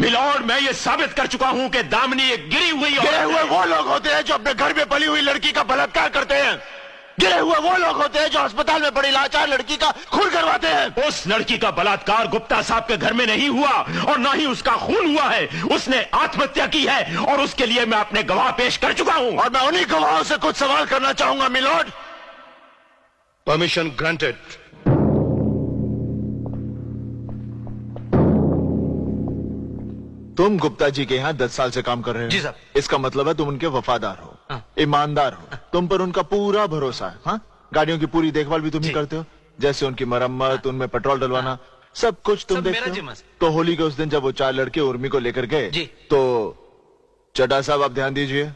Milord, मैं ये साबित कर चुका हूं कि दामिनी एक गिरी हुई गिरे हुए वो लोग होते हैं जो अपने घर में पली हुई लड़की का बलात्कार करते हैं। गिरे हुए वो लोग होते हैं जो अस्पताल में पड़ी लाचार लड़की का खून करवाते हैं। उस लड़की का बलात्कार गुप्ता साहब के घर में नहीं हुआ और ना ही उसका खून हुआ है। उसने आत्महत्या की है और उसके लिए मैं अपने गवाह पेश कर चुका हूं। और मैं उन्हीं गवाहों से कुछ सवाल करना चाहूंगा मिलॉर्ड। Permission granted. तुम गुप्ता जी के यहाँ 10 साल से काम कर रहे हो? जी साहब। इसका मतलब है तुम उनके वफादार हो, हाँ। ईमानदार हो, तुम पर उनका पूरा भरोसा है। हाँ, गाड़ियों की पूरी देखभाल भी तुम ही करते हो, जैसे उनकी मरम्मत, उनमें पेट्रोल डलवाना, सब कुछ तुम सब देखते मेरा हो। जिम्मा। तो होली के उस दिन जब वो 4 लड़के उर्मी को लेकर गए, जी। तो चड्ढा साहब आप ध्यान दीजिए,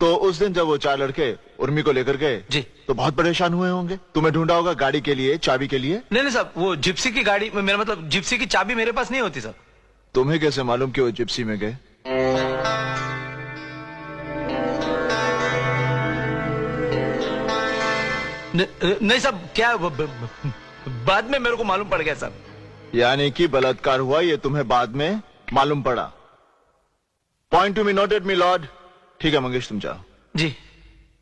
तो उस दिन जब वो 4 लड़के उर्मी को लेकर गए, जी। तो बहुत परेशान हुए होंगे। तुम्हें ढूंढा होगा गाड़ी के लिए, चाबी के लिए। नहीं साहब, वो जिप्सी की गाड़ी, मेरा मतलब जिप्सी की चाबी मेरे पास नहीं होती साहब। तुम्हें कैसे मालूम कि वो जिप्सी में गए? नहीं साहब, क्या बाद में मेरे को मालूम पड़ गया साहब। यानी कि बलात्कार हुआ ये तुम्हें बाद में मालूम पड़ा। Point to me noted my lord. ठीक है मंगेश, तुम जाओ। जी।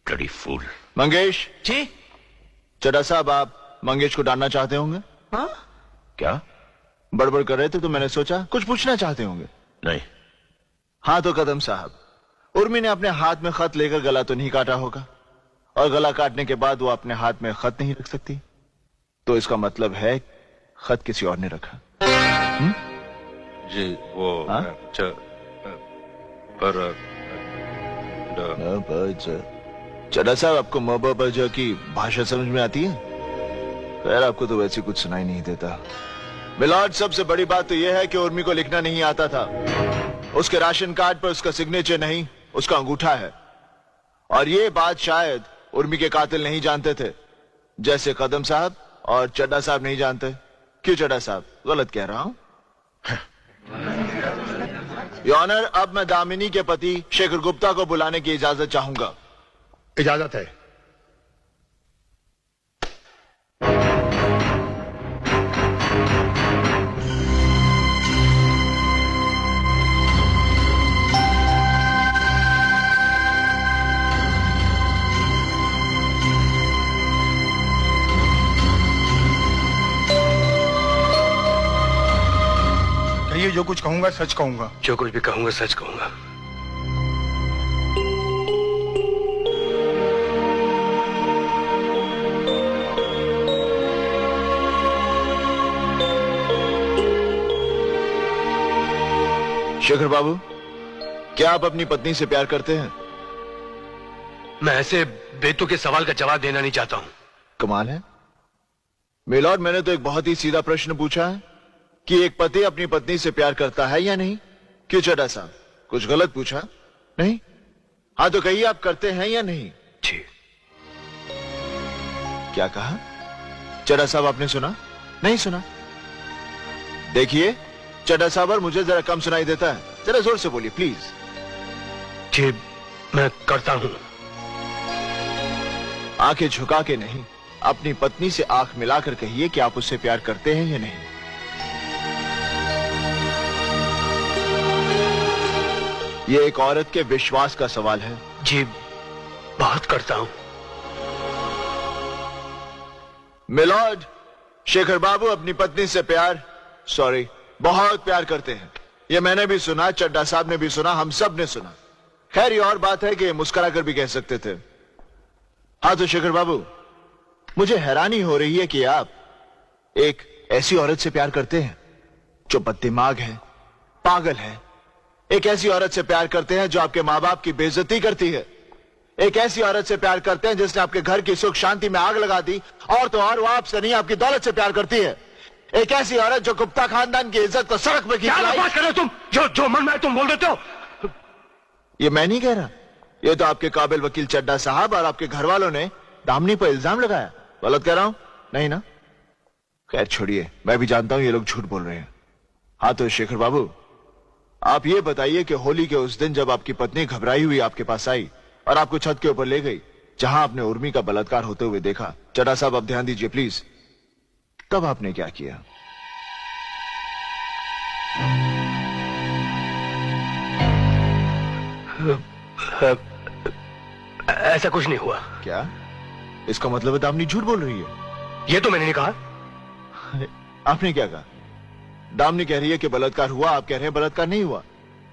Bloody fool. मंगेश। जी। चड्ढा साहब, आप मंगेश को डांटना चाहते होंगे? हाँ? क्या? बड़बड़ कर रहे थे तो मैंने सोचा कुछ पूछना चाहते होंगे। नहीं। हाँ तो कदम साहब, उर्मी ने अपने हाथ में खत लेकर गला तो नहीं काटा होगा, और गला काटने के बाद वो अपने हाथ में खत नहीं रख सकती, तो इसका मतलब है खत किसी और ने रखा। जी वो हाँ? चड्ढा साहब, आपको मोहब्बत की भाषा समझ में आती है? खैर, आपको तो वैसे कुछ सुनाई नहीं देता। मिलॉर्ड, सबसे बड़ी बात तो यह है कि उर्मी को लिखना नहीं आता था। उसके राशन कार्ड पर उसका सिग्नेचर नहीं, उसका अंगूठा है। और ये बात शायद उर्मी के कातिल नहीं जानते थे, जैसे कदम साहब और चड्ढा साहब नहीं जानते। क्यों चड्ढा साहब, गलत कह रहा हूं? योर ऑनर, अब मैं दामिनी के पति शेखर गुप्ता को बुलाने की इजाजत चाहूंगा। इजाजत है। कहिए, जो कुछ कहूंगा सच कहूंगा। जो कुछ भी कहूंगा सच कहूंगा। शेखर बाबू, क्या आप अपनी पत्नी से प्यार करते हैं? मैं ऐसे बेतुके सवाल का जवाब देना नहीं चाहता हूं। कमाल है मिलॉर्ड, मैंने तो एक बहुत ही सीधा प्रश्न पूछा है कि एक पति अपनी पत्नी से प्यार करता है या नहीं। क्यों चड्ढा साहब, कुछ गलत पूछा? नहीं? हाँ तो कहिए, आप करते हैं या नहीं? जी। क्या कहा? चड्ढा साहब, आपने सुना? नहीं सुना? देखिए चड्ढा साहब, और मुझे जरा कम सुनाई देता है, जरा जोर से बोलिए प्लीज। जी, मैं करता हूं। आंखें झुका के नहीं, अपनी पत्नी से आंख मिलाकर कहिए कि आप उससे प्यार करते हैं या नहीं। यह एक औरत के विश्वास का सवाल है। जी, बहुत करता हूं। मिलॉर्ड, शेखर बाबू अपनी पत्नी से प्यार, सॉरी, बहुत प्यार करते हैं। यह मैंने भी सुना, चड्ढा साहब ने भी सुना, हम सब ने सुना। खैर, ये और बात है कि मुस्कुरा कर भी कह सकते थे। हाँ तो शेखर बाबू, मुझे हैरानी हो रही है कि आप एक ऐसी औरत से प्यार करते हैं जो बददिमाग है, पागल है। एक ऐसी औरत से प्यार करते हैं जो आपके माँ बाप की बेइज्जती करती है। एक ऐसी औरत से प्यार करते हैं जिसने आपके घर की सुख शांति में आग लगा दी, और तो और वो आपसे नहीं, आपकी दौलत से प्यार करती है। एक ऐसी औरत जो गुप्ता खानदान की इज्जत को सड़क पे क्या बात कर रहे हो तुम? जो मन में तुम बोल देते हो। ये मैं नहीं कह रहा, ये तो आपके काबिल वकील चड्ढा साहब और आपके घर वालों ने दामिनी पर इल्जाम लगाया। गलत कह रहा हूं? नहीं ना? खैर छोड़िए, मैं भी जानता हूं ये लोग झूठ बोल रहे हैं। हाँ तो शेखर बाबू, आप ये बताइए कि होली के उस दिन जब आपकी पत्नी घबराई हुई आपके पास आई और आपको छत के ऊपर ले गई, जहां आपने उर्मी का बलात्कार होते हुए देखा, चड्ढा साहब आप ध्यान दीजिए प्लीज, तब आपने क्या किया? ऐसा कुछ नहीं हुआ। क्या? इसका मतलब है दामिनी झूठ बोल रही है? ये तो मैंने नहीं कहा। आपने क्या कहा? दामिनी कह रही है कि बलात्कार हुआ, आप कह रहे हैं बलात्कार नहीं हुआ।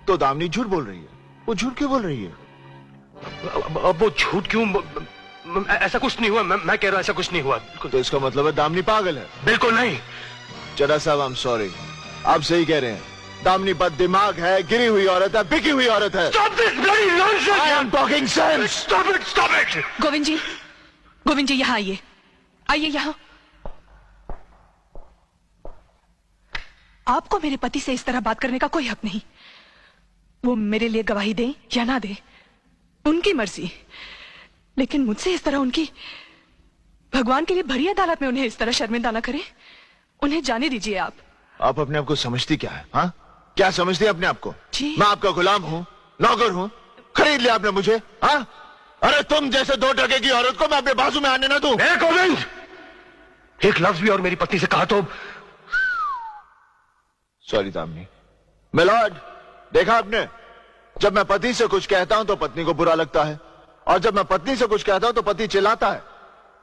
तो दामिनी झूठ बोल रही है। वो झूठ क्यों बोल रही है? अब वो झूठ क्यों? ऐसा कुछ नहीं हुआ। मैं कह रहा हूं ऐसा कुछ नहीं हुआ। तो इसका मतलब है दामिनी पागल है। बिल्कुल नहीं। चड्ढा साहब, आई एम सॉरी, आप सही कह रहे हैं। दामिनी बद दिमाग है, गिरी हुई औरत है, बिकी हुई औरत है। Stop this bloody nonsense! I am talking sense. Stop it! Stop it! Govind जी यहाँ आइए, आइए यहाँ। आपको मेरे पति से इस तरह बात करने का कोई हक नहीं। वो मेरे लिए गवाही दें या ना दें, उनकी मर्जी, लेकिन मुझसे इस तरह उनकी भगवान के लिए भरी अदालत में उन्हें इस तरह शर्मिंदा ना करें। उन्हें जाने दीजिए। आप अपने आप को समझती क्या है? हाँ, क्या समझती है अपने आप को? जी। मैं आपका गुलाम हूँ, नौकर हूँ, खरीद लिया आपने मुझे। हाँ, अरे तुम जैसे 2 टके की औरत को मैं अपने बाजू में आने ना दूं। गोविंद, एक लफ्ज भी और मेरी पत्नी से कहा तो। सॉरी दामिनी। मिलॉर्ड, देखा आपने, जब मैं पति से कुछ कहता हूं तो पत्नी को बुरा लगता है, और जब मैं पत्नी से कुछ कहता हूं तो पति चिल्लाता है।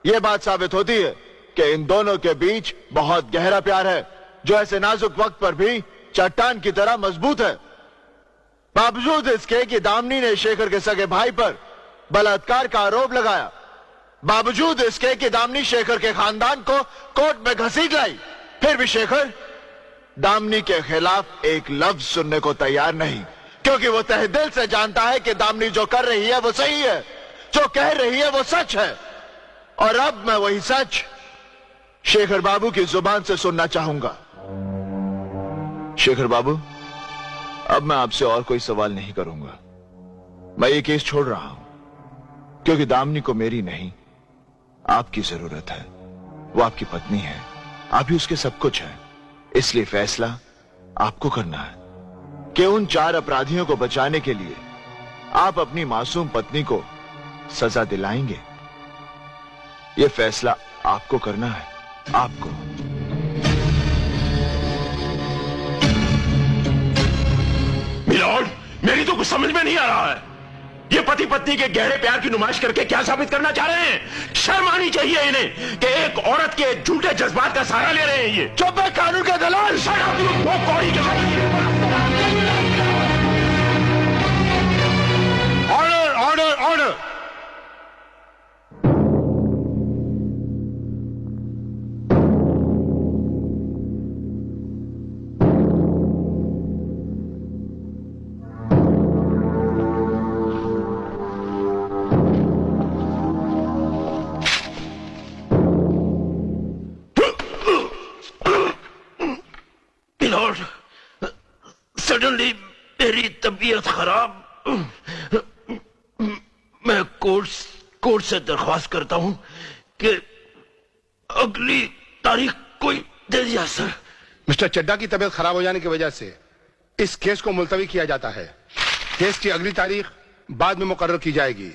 यह बात साबित होती है कि इन दोनों के बीच बहुत गहरा प्यार है, जो ऐसे नाजुक वक्त पर भी चट्टान की तरह मजबूत है। बावजूद इसके कि दामिनी ने शेखर के सगे भाई पर बलात्कार का आरोप लगाया, बावजूद इसके कि दामिनी शेखर के खानदान को कोर्ट में घसीट लाई, फिर भी शेखर दामिनी के खिलाफ एक लफ्ज सुनने को तैयार नहीं, क्योंकि वो तहे दिल से जानता है कि दामिनी जो कर रही है वो सही है, जो कह रही है वो सच है। और अब मैं वही सच शेखर बाबू की जुबान से सुनना चाहूंगा। शेखर बाबू, अब मैं आपसे और कोई सवाल नहीं करूंगा। मैं ये केस छोड़ रहा हूं, क्योंकि दामिनी को मेरी नहीं, आपकी जरूरत है। वो आपकी पत्नी है, आप ही उसके सब कुछ है। इसलिए फैसला आपको करना है कि उन 4 अपराधियों को बचाने के लिए आप अपनी मासूम पत्नी को सजा दिलाएंगे। यह फैसला आपको करना है, आपको। मिलॉर्ड, मेरी तो कुछ समझ में नहीं आ रहा है। ये पति पत्नी के गहरे प्यार की नुमाइश करके क्या साबित करना चाह रहे हैं? शर्म आनी चाहिए इन्हें कि एक औरत के झूठे जज्बात का सहारा ले रहे हैं ये। चुप है कानून का दलाल। वो कौड़ी के ऑर्डर ऑर्डर ऑर्डर। सडनली मेरी तबीयत खराब। मैं कोर्ट से दरख्वास्त करता हूं कि अगली तारीख कोई दे दिया। सर, मिस्टर चड्ढा की तबीयत खराब हो जाने की वजह से इस केस को मुलतवी किया जाता है। केस की अगली तारीख बाद में मुकर्रर की जाएगी।